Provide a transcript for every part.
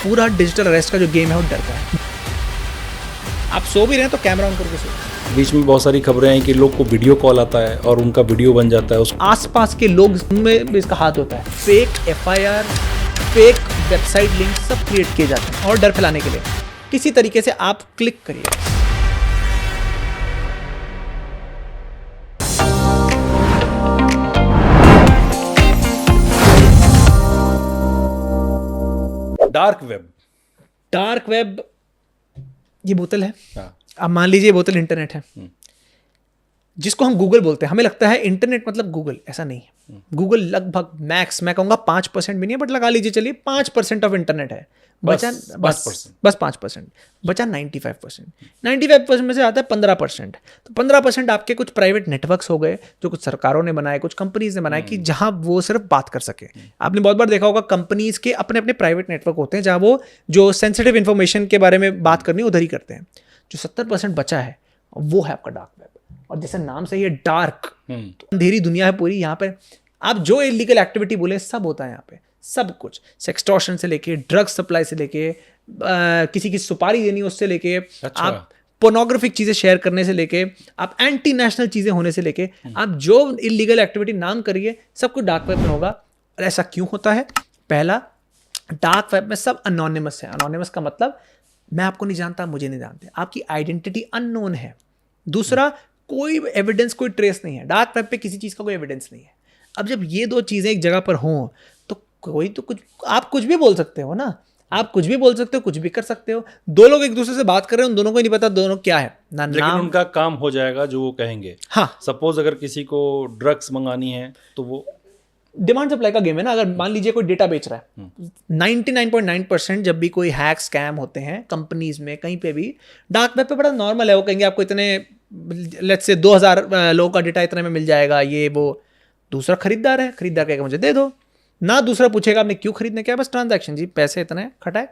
पूरा digital arrest का जो गेम है वो डर का है। आप सो भी रहे हैं तो कैमरा ऑन करके सो। बीच में बहुत सारी खबरें हैं कि लोग को वीडियो कॉल आता है और उनका वीडियो बन जाता है उस आसपास के लोग में भी इसका हाथ होता है। Fake FIR, fake website link सब क्रिएट किए जाते हैं और डर फैलाने के लिए किसी तरीके से आप क्लिक करिए। डार्क वेब ये बोतल है। हाँ। अब मान लीजिए बोतल इंटरनेट है जिसको हम गूगल बोलते हैं। हमें लगता है इंटरनेट मतलब गूगल, ऐसा नहीं है। गूगल लगभग मैक्स मैं कहूँगा 5% भी नहीं है, बट लगा लीजिए चलिए 5% ऑफ इंटरनेट है। बचा बस 5%, बचा 95%। 95% में से आता है 15%। तो 15% आपके कुछ प्राइवेट नेटवर्क्स हो गए जो कुछ सरकारों ने बनाए, कुछ कंपनीज ने बनाए कि जहां वो सिर्फ बात कर सके। आपने बहुत बार देखा होगा कंपनीज के अपने अपने प्राइवेट नेटवर्क होते हैं जहां वो जो सेंसिटिव इन्फॉर्मेशन के बारे में बात करनी है उधर ही करते हैं। जो 70% बचा है वो है आपका डार्क वेब। और जैसे नाम से ही डार्क, तो अंधेरी दुनिया है पूरी। यहाँ पे आप जो इलीगल एक्टिविटी बोले सब होता है यहाँ पे, सब कुछ। सेक्सटॉर्शन से लेके ड्रग सप्लाई से लेके किसी की सुपारी देनी उससे लेके आप पोर्नोग्राफिक चीजें शेयर करने से लेके आप एंटी नेशनल चीजें होने से लेके आप जो इलीगल एक्टिविटी नाम करिए सब कुछ डार्क वेब में होगा। और ऐसा क्यों होता है? पहला, डार्क वेब में सब अनोनिमस है। अनोनिमस का मतलब मैं आपको नहीं जानता, मुझे नहीं जानते, आपकी आइडेंटिटी अननोन है। दूसरा, कोई एविडेंस, कोई ट्रेस नहीं है। डार्क वेब पे किसी चीज़ का कोई एविडेंस नहीं है। अब जब ये दो चीज़ें एक जगह पर हों तो कोई तो कुछ, आप कुछ भी बोल सकते हो ना, आप कुछ भी बोल सकते हो, कुछ भी कर सकते हो। दो लोग एक दूसरे से बात कर रहे हैं, उन दोनों को ही नहीं पता दोनों क्या है ना, लेकिन नाम। उनका काम हो जाएगा जो वो कहेंगे। हाँ, सपोज अगर किसी को ड्रग्स मंगानी है तो वो डिमांड सप्लाई का गेम है ना। अगर मान लीजिए कोई डेटा बेच रहा है, 99.9% जब भी कोई हैक स्कैम होते हैं कंपनीज में कहीं पे भी, डार्क वेब पे बड़ा नॉर्मल है। वो कहेंगे आपको इतने, लेट्स से 2000 लोगों का डेटा इतने में मिल जाएगा, ये वो। दूसरा खरीदार है, खरीदार कहेगा मुझे दे दो ना। दूसरा पूछेगा आपने क्यों खरीदने, क्या बस ट्रांजैक्शन जी, पैसे इतने खटाए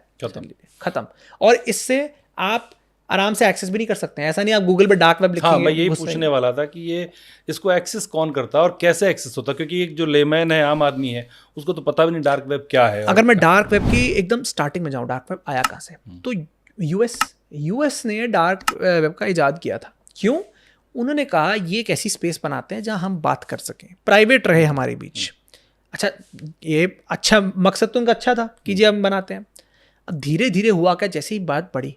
खत्म। और इससे आप आराम से एक्सेस भी नहीं कर सकते हैं। ऐसा नहीं आप गूगल पे डार्क वेब लिखेंगे। हाँ, मैं यही पूछने वाला था कि ये इसको एक्सेस कौन करता है और कैसे एक्सेस होता है, क्योंकि एक जो लेमैन है, आम आदमी है, उसको तो पता भी नहीं डार्क वेब क्या है। अगर मैं डार्क वेब की एकदम स्टार्टिंग में जाऊँ, डार्क वेब आया कहाँ से, तो यूएस ने डार्क वेब का इजाद किया था। क्यों? उन्होंने कहा ये एक ऐसी स्पेस बनाते हैं जहाँ हम बात कर सकें, प्राइवेट रहे हमारे बीच। अच्छा, ये अच्छा मकसद तो उनका अच्छा था कि जी हम बनाते हैं। अब धीरे धीरे हुआ क्या, जैसे ही बात बढ़ी,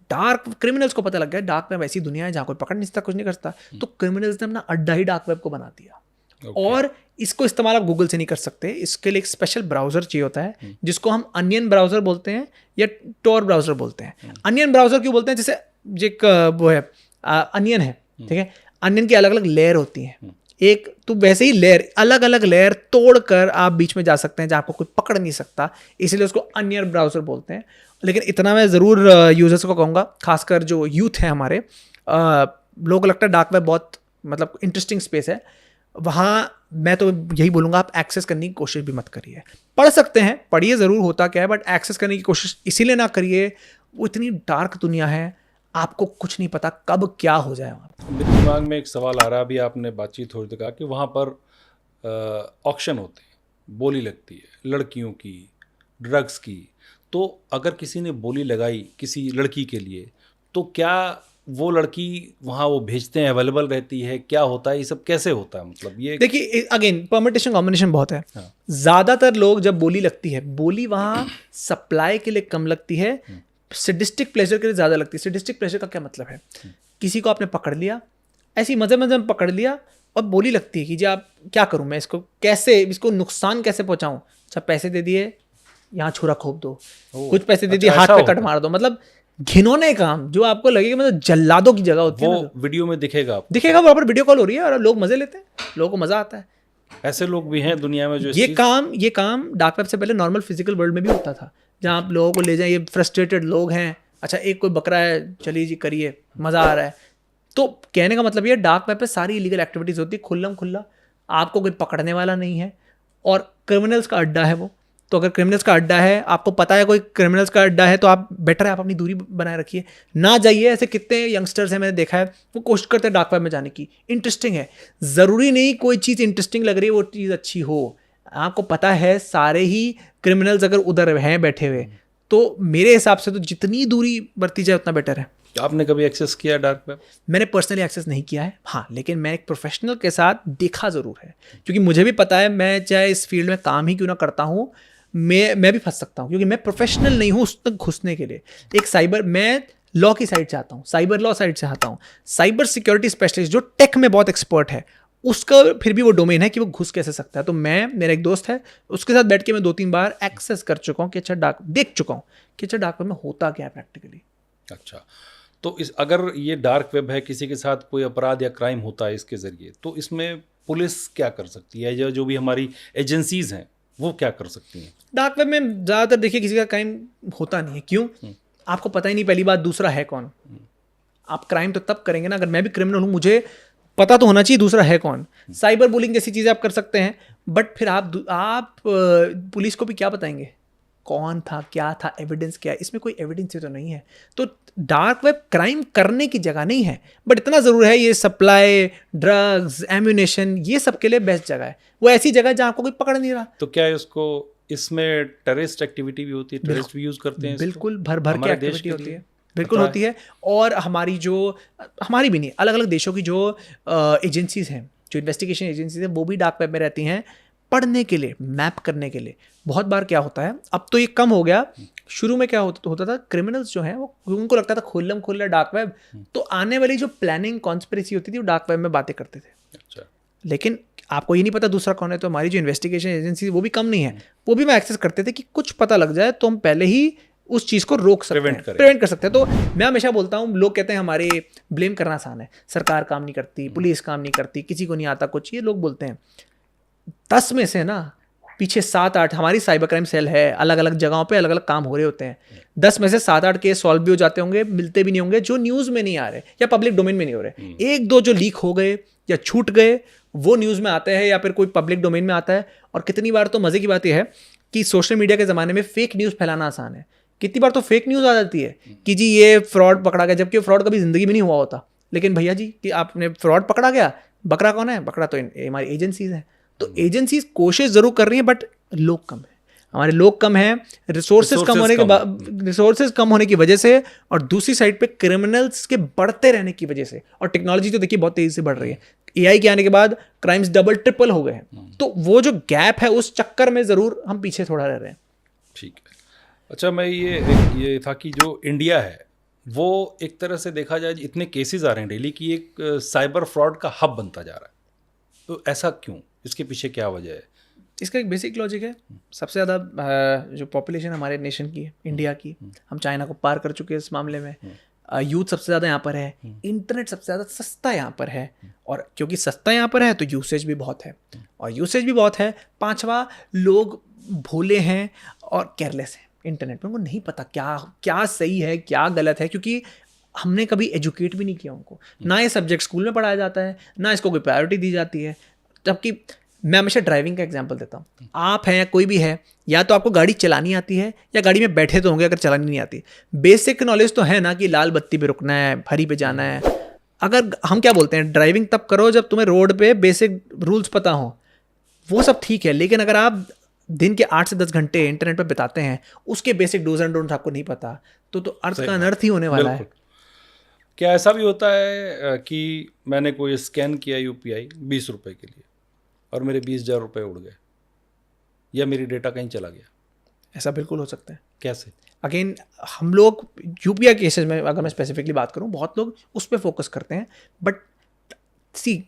डार्क क्रिमिनल्स को पता लग गया डार्क वेब ऐसी दुनिया है जहाँ कोई पकड़ नहीं सकता, कुछ नहीं कर सकता। तो क्रिमिनल्स ने अपना अड्डा ही डार्क वेब को बना दिया। और इसको इस्तेमाल आप गूगल से नहीं कर सकते। इसके लिए एक स्पेशल ब्राउजर चाहिए होता है जिसको हम अनियन ब्राउजर बोलते हैं या टोर ब्राउजर बोलते हैं। अनियन ब्राउजर क्यों बोलते हैं? जैसे एक वो है अनियन है, ठीक है, अनियन की अलग अलग लेयर होती हैं। एक तो वैसे ही लेयर, अलग अलग लेयर तोड़कर आप बीच में जा सकते हैं जहाँ आपको कोई पकड़ नहीं सकता, इसलिए उसको अनियन ब्राउजर बोलते हैं। लेकिन इतना मैं ज़रूर यूजर्स को कहूँगा, खासकर जो यूथ है हमारे, लोगों को लगता है डार्क वेब बहुत मतलब इंटरेस्टिंग स्पेस है। वहाँ मैं तो यही बोलूँगा आप एक्सेस करने की कोशिश भी मत करिए। पढ़ सकते हैं, पढ़िए ज़रूर होता क्या है, बट एक्सेस करने की कोशिश इसीलिए ना करिए, वो इतनी डार्क दुनिया है, आपको कुछ नहीं पता कब क्या हो जाए। मेरे दिमाग में एक सवाल आ रहा है, अभी आपने बातचीत थोड़ी देर कहा कि वहाँ पर ऑक्शन होते हैं, बोली लगती है लड़कियों की, ड्रग्स की। तो अगर किसी ने बोली लगाई किसी लड़की के लिए, तो क्या वो लड़की वहाँ वो भेजते हैं, अवेलेबल रहती है, क्या होता है, ये सब कैसे होता है? मतलब ये देखिए, अगेन परमिटेशन कॉम्बिनेशन बहुत है। हाँ। ज़्यादातर लोग जब बोली लगती है, बोली वहाँ सप्लाई के लिए कम लगती है, सैडिस्टिक प्लेजर के लिए ज़्यादा लगती है। सैडिस्टिक प्लेजर का क्या मतलब है? किसी को आपने पकड़ लिया, ऐसी मज़े मज़े में पकड़ लिया और बोली लगती है कि जी आप क्या करूँ मैं, इसको कैसे, इसको नुकसान कैसे पहुँचाऊँ। अच्छा, पैसे दे दिए, यहाँ छुरा खोप दो, कुछ पैसे दे दिए, हाथ पे कट मार दो। मतलब घिनौने काम जो आपको लगेगा मतलब जल्लादों की जगह होती है। वो वीडियो में दिखेगा वहाँ पर वीडियो कॉल हो रही है और लोग मज़े लेते हैं, लोगों को मज़ा आता है। ऐसे लोग भी हैं दुनिया में जो ये काम डार्क वेब से पहले नॉर्मल फिजिकल वर्ल्ड में भी होता था, जहाँ आप लोगों को ले जाएं, ये फ्रस्ट्रेटेड लोग हैं, अच्छा एक कोई बकरा है, चलिए जी करिए, मज़ा आ रहा है। तो कहने का मतलब ये डार्क वेब पे सारी इलीगल एक्टिविटीज़ होती है खुल्लम खुल्ला, आपको कोई पकड़ने वाला नहीं है और क्रिमिनल्स का अड्डा है वो। तो अगर क्रिमिनल्स का अड्डा है, आपको पता है कोई क्रिमिनल्स का अड्डा है, तो आप बेटर है आप अपनी दूरी बनाए रखिए, ना जाइए। ऐसे कितने यंगस्टर्स हैं मैंने देखा है, वो कोशिश करते हैं डार्क वेब में जाने की। इंटरेस्टिंग है, ज़रूरी नहीं कोई चीज़ इंटरेस्टिंग लग रही है वो चीज़ अच्छी हो। आपको पता है सारे ही क्रिमिनल्स अगर उधर हैं बैठे हुए तो मेरे हिसाब से तो जितनी दूरी बरती जाए उतना बेटर है। आपने कभी एक्सेस किया डार्क वेब? मैंने पर्सनली एक्सेस नहीं किया है, हाँ, लेकिन मैं एक प्रोफेशनल के साथ देखा ज़रूर है, क्योंकि मुझे भी पता है मैं चाहे इस फील्ड में काम ही क्यों ना करता हूँ, मैं भी फंस सकता हूँ, क्योंकि मैं प्रोफेशनल नहीं हूँ उस तक घुसने के लिए। एक साइबर, मैं लॉ की साइड से आता हूँ, साइबर लॉ साइड से आता हूँ, साइबर सिक्योरिटी स्पेशलिस्ट जो टेक में बहुत एक्सपर्ट है, उसका फिर भी वो डोमेन है कि वो घुस कैसे सकता है। तो मेरा एक दोस्त है, उसके साथ बैठ के मैं 2-3 बार एक्सेस कर चुका हूँ कि अच्छा देख चुका हूँ कि अच्छा डार्क वेब में होता क्या है प्रैक्टिकली। अच्छा, तो अगर ये डार्क वेब है, किसी के साथ कोई अपराध या क्राइम होता है इसके ज़रिए, तो इसमें पुलिस क्या कर सकती है, या जो भी हमारी एजेंसीज़ हैं वो क्या कर सकती हैं? डार्क वेब में ज़्यादातर देखिए किसी का क्राइम होता नहीं है। क्यों? आपको पता ही नहीं, पहली बात। दूसरा है कौन? आप क्राइम तो तब करेंगे ना, अगर मैं भी क्रिमिनल हूँ मुझे पता तो होना चाहिए दूसरा है कौन। साइबर बुलिंग जैसी चीज़ें आप कर सकते हैं, बट फिर आप पुलिस को भी क्या बताएंगे कौन था, क्या था, एविडेंस क्या है? इसमें कोई एविडेंस तो नहीं है। तो डार्क वेब क्राइम करने की जगह नहीं है, बट इतना ज़रूर है ये सप्लाई ड्रग्स, एम्यूनेशन, ये सब के लिए बेस्ट जगह है। वो ऐसी जगह है जहाँ आपको कोई पकड़ नहीं रहा। तो क्या इसको, इसमें टेररिस्ट एक्टिविटी भी होती है, टेररिस्ट भी यूज़ करते हैं इसको? बिल्कुल भर के एक्टिविटी होती है, बिल्कुल पता होती है। और हमारी भी नहीं, अलग अलग देशों की जो एजेंसीज हैं, जो इन्वेस्टिगेशन एजेंसीज हैं, वो भी डार्क वेब में रहती हैं पढ़ने के लिए, मैप करने के लिए। बहुत बार क्या होता है, अब तो ये कम हो गया, शुरू में क्या होता था, क्रिमिनल्स जो हैं वो, उनको लगता था खुल्लम खुल्ला डार्क वेब, तो आने वाली जो प्लानिंग कॉन्स्पिरेसी होती थी वो डार्क वेब में बातें करते थे। अच्छा, लेकिन आपको ये नहीं पता दूसरा कौन है। तो हमारी जो इन्वेस्टिगेशन एजेंसी वो भी कम नहीं है, वो भी मैं एक्सेस करते थे कि कुछ पता लग जाए तो हम पहले ही उस चीज़ को रोक सकते हैं, प्रिवेंट कर सकते हैं। तो मैं हमेशा बोलता हूँ, लोग कहते हैं हमारे ब्लेम करना आसान है, सरकार काम नहीं करती, पुलिस काम नहीं करती, किसी को नहीं आता कुछ, ये लोग बोलते हैं। 10 में से ना पीछे 7-8 हमारी साइबर क्राइम सेल है, अलग अलग जगहों पे अलग अलग काम हो रहे होते हैं। 10 में से 7-8 केस सॉल्व भी हो जाते होंगे, मिलते भी नहीं होंगे, जो न्यूज़ में नहीं आ रहे या पब्लिक डोमेन में नहीं हो रहे। 1-2 जो लीक हो गए या छूट गए वो न्यूज़ में आते हैं या फिर कोई पब्लिक डोमेन में आता है। और कितनी बार तो मज़े की बात यह है कि सोशल मीडिया के ज़माने में फेक न्यूज़ फैलाना आसान है। कितनी बार तो फेक न्यूज़ आ जाती है कि जी ये फ्रॉड पकड़ा गया, जबकि फ्रॉड कभी ज़िंदगी में नहीं हुआ होता। लेकिन भैया जी कि आपने फ्रॉड पकड़ा गया, बकरा कौन है? बकरा तो हमारी एजेंसीज हैं। तो एजेंसीज कोशिश ज़रूर कर रही हैं, बट लोग कम हैं, हमारे लोग कम हैं, रिसोर्सेज कम होने की वजह से, और दूसरी साइड पे क्रिमिनल्स के बढ़ते रहने की वजह से। और टेक्नोलॉजी तो देखिए बहुत तेज़ी से बढ़ रही है, एआई के आने के बाद क्राइम्स डबल ट्रिपल हो गए हैं। तो वो जो गैप है उस चक्कर में ज़रूर हम पीछे थोड़ा रह रहे हैं। ठीक है। अच्छा, मैं ये था कि जो इंडिया है वो एक तरह से देखा जाए, इतने केसेस आ रहे हैं डेली कि एक साइबर फ्रॉड का हब बनता जा रहा है। तो ऐसा क्यों? इसके पीछे क्या वजह है? इसका एक बेसिक लॉजिक है, सबसे ज़्यादा जो पॉपुलेशन हमारे नेशन की है, इंडिया की, हम चाइना को पार कर चुके हैं इस मामले में। यूथ सबसे ज़्यादा यहाँ पर है, इंटरनेट सबसे ज़्यादा सस्ता यहाँ पर है, और क्योंकि सस्ता यहाँ पर है तो यूसेज भी बहुत है, और यूसेज भी बहुत है। 5वां, लोग भोले हैं और केयरलेस हैं इंटरनेट में, उनको नहीं पता क्या सही है क्या गलत है, क्योंकि हमने कभी एजुकेट भी नहीं किया उनको। ना ये सब्जेक्ट स्कूल में पढ़ाया जाता है, ना इसको कोई प्रायोरिटी दी जाती है। जबकि मैं हमेशा ड्राइविंग का एग्जांपल देता हूँ, आप हैं, कोई भी है, या तो आपको गाड़ी चलानी आती है या गाड़ी में बैठे तो होंगे अगर चलानी नहीं आती। बेसिक नॉलेज तो है ना कि लाल बत्ती पे रुकना है, हरी पे जाना है। अगर हम क्या बोलते हैं, ड्राइविंग तब करो जब तुम्हें रोड पे बेसिक रूल्स पता हो, वो सब ठीक है। लेकिन अगर आप दिन के 8 से 10 घंटे इंटरनेट पर बिताते हैं, उसके बेसिक डूज एंड डोंट्स आपको नहीं पता, तो अर्थ का अनर्थ ही होने वाला है। क्या ऐसा भी होता है कि मैंने कोई स्कैन किया यूपीआई 20 रुपए के लिए और मेरे 20,000 रुपये उड़ गए, या मेरी डेटा कहीं चला गया? ऐसा बिल्कुल हो सकता है। कैसे? अगेन, हम लोग यूपीआई केसेस में अगर मैं स्पेसिफिकली बात करूं, बहुत लोग उस पर फोकस करते हैं, but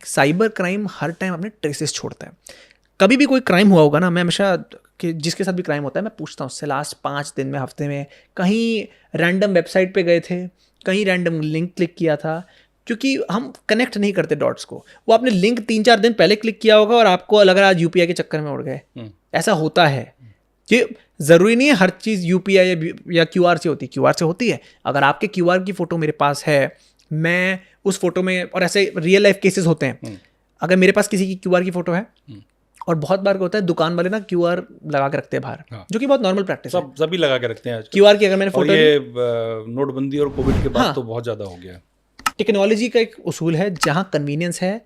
cyber crime her time अपने ट्रेसेस छोड़ता है। कभी भी कोई क्राइम हुआ होगा ना, मैं हमेशा कि जिसके साथ भी क्राइम होता है मैं पूछता हूँ उससे, लास्ट 5 दिन में, हफ्ते में कहीं रैंडम वेबसाइट पे गए थे, कहीं रैंडम लिंक क्लिक किया था, क्योंकि हम कनेक्ट नहीं करते डॉट्स को। वो आपने लिंक 3-4 दिन पहले क्लिक किया होगा और आपको लग रहा है आज यूपीआई के चक्कर में उड़ गए। ऐसा होता है। ये ज़रूरी नहीं है हर चीज़ यूपीआई या क्यूआर से होती है, क्यूआर से होती है। अगर आपके क्यूआर की फ़ोटो मेरे पास है, मैं उस फोटो में, और ऐसे रियल लाइफ केसेस होते हैं, अगर मेरे पास किसी की क्यूआर की फ़ोटो है, और बहुत बार क्या होता है दुकान वाले ना क्यूआर लगा के रखते हैं बाहर, जो कि बहुत नॉर्मल प्रैक्टिस है, सभी लगा के रखते हैं क्यूआर की। अगर मैंने फोटो, ये नोटबंदी और कोविड के बाद तो बहुत ज़्यादा हो गया। टेक्नोलॉजी का एक उसूल है, जहाँ कन्वीनियंस है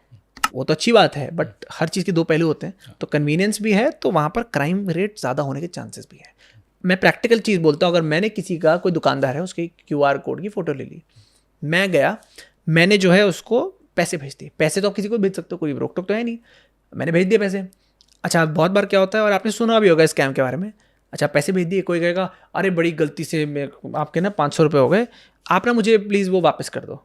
वो तो अच्छी बात है, बट हर चीज़ के 2 पहलू होते हैं। तो कन्वीनियंस भी है तो वहाँ पर क्राइम रेट ज़्यादा होने के चांसेस भी है। मैं प्रैक्टिकल चीज़ बोलता हूँ, अगर मैंने किसी का, कोई दुकानदार है, उसके QR कोड की फ़ोटो ले ली, मैं गया, मैंने जो है उसको पैसे भेज दिए। पैसे तो आप किसी को भेज सकते हो, कोई रोक टोक तो है नहीं, मैंने भेज दिए पैसे। अच्छा, बहुत बार क्या होता है, और आपने सुना भी होगा स्कैम के बारे में, अच्छा पैसे भेज दिए, कोई कहेगा अरे बड़ी गलती से आपके ना 500 रुपये हो गए, आप ना मुझे प्लीज़ वो वापस कर दो।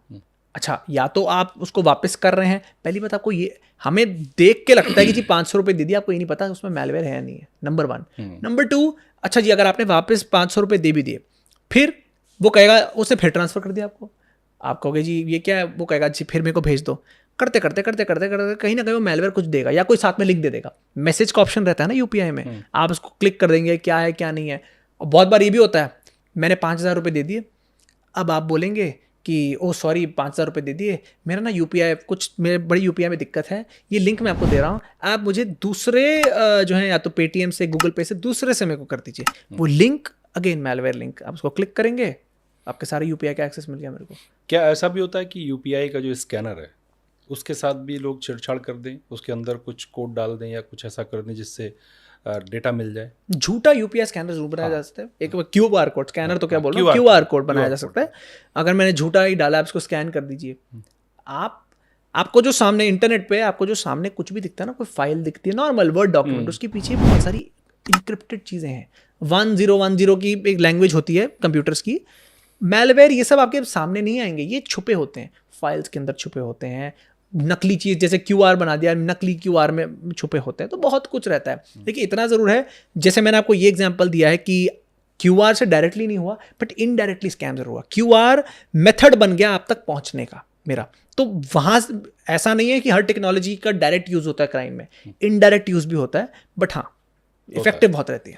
अच्छा, या तो आप उसको वापस कर रहे हैं, पहली बात आपको ये, हमें देख के लगता है कि जी 500 रुपये दे दिया, आपको ये नहीं पता उसमें मैलवेयर है या नहीं है, नंबर 1। नंबर 2, अच्छा जी अगर आपने वापस 500 रुपये दे भी दिए, फिर वो कहेगा, उसने फिर ट्रांसफ़र कर दिया आपको, आप कहोगे जी ये क्या है, वो कहेगा जी फिर मेरे को भेज दो। करते करते करते करते करते कहीं ना कहीं वो मैलवेयर कुछ देगा, या कोई साथ में लिंक दे देगा। मैसेज का ऑप्शन रहता है ना यूपीआई में, आप उसको क्लिक कर देंगे क्या है क्या नहीं है। और बहुत बार ये भी होता है, मैंने 5,000 रुपये दे दिए, अब आप बोलेंगे कि ओ सॉरी 5,000 रुपये दे दिए, मेरा ना यूपीआई कुछ, मेरे बड़ी यूपीआई में दिक्कत है, ये लिंक मैं आपको दे रहा हूँ, आप मुझे दूसरे जो है या तो पेटीएम से, गूगल पे से, दूसरे से मेरे को कर दीजिए। वो लिंक अगेन मैलवेयर लिंक, आप उसको क्लिक करेंगे, आपके सारे यूपीआई का एक्सेस मिल गया मेरे को। क्या ऐसा भी होता है कि यूपीआई का जो स्कैनर है उसके साथ भी लोग छेड़छाड़ कर दें, उसके अंदर कुछ कोड डाल दें या कुछ ऐसा कर दें जिससे डेटा मिल जाए? झूठा यूपीआई स्कैनर जरूर बनाया जा सकता है। एक QR कोड स्कैनर, तो क्या बोल रहा हूँ, QR कोड बनाया जा सकता है। अगर मैंने झूठा ही डाला, आप इसको स्कैन कर दीजिए, आपको जो सामने इंटरनेट पे आपको जो सामने कुछ भी दिखता है ना, कोई फाइल दिखती है नॉर्मल वर्ड डॉक्यूमेंट, उसके पीछे बहुत सारी इंक्रिप्टेड चीज़ें हैं। 1010 की एक लैंग्वेज होती है कंप्यूटर्स की। मैलवेयर ये सब आपके सामने नहीं आएंगे, ये छुपे होते हैं, फाइल्स के अंदर छुपे होते हैं। नकली चीज़ जैसे QR बना दिया, नकली QR में छुपे होते हैं, तो बहुत कुछ रहता है। लेकिन इतना ज़रूर है, जैसे मैंने आपको ये एग्जांपल दिया है कि QR से डायरेक्टली नहीं हुआ, बट इनडायरेक्टली स्कैम जरूर हुआ। QR मेथड बन गया आप तक पहुंचने का मेरा। तो वहाँ ऐसा नहीं है कि हर टेक्नोलॉजी का डायरेक्ट यूज़ होता है क्राइम में, इनडायरेक्ट यूज़ भी होता है, बट हाँ इफेक्टिव बहुत रहती है।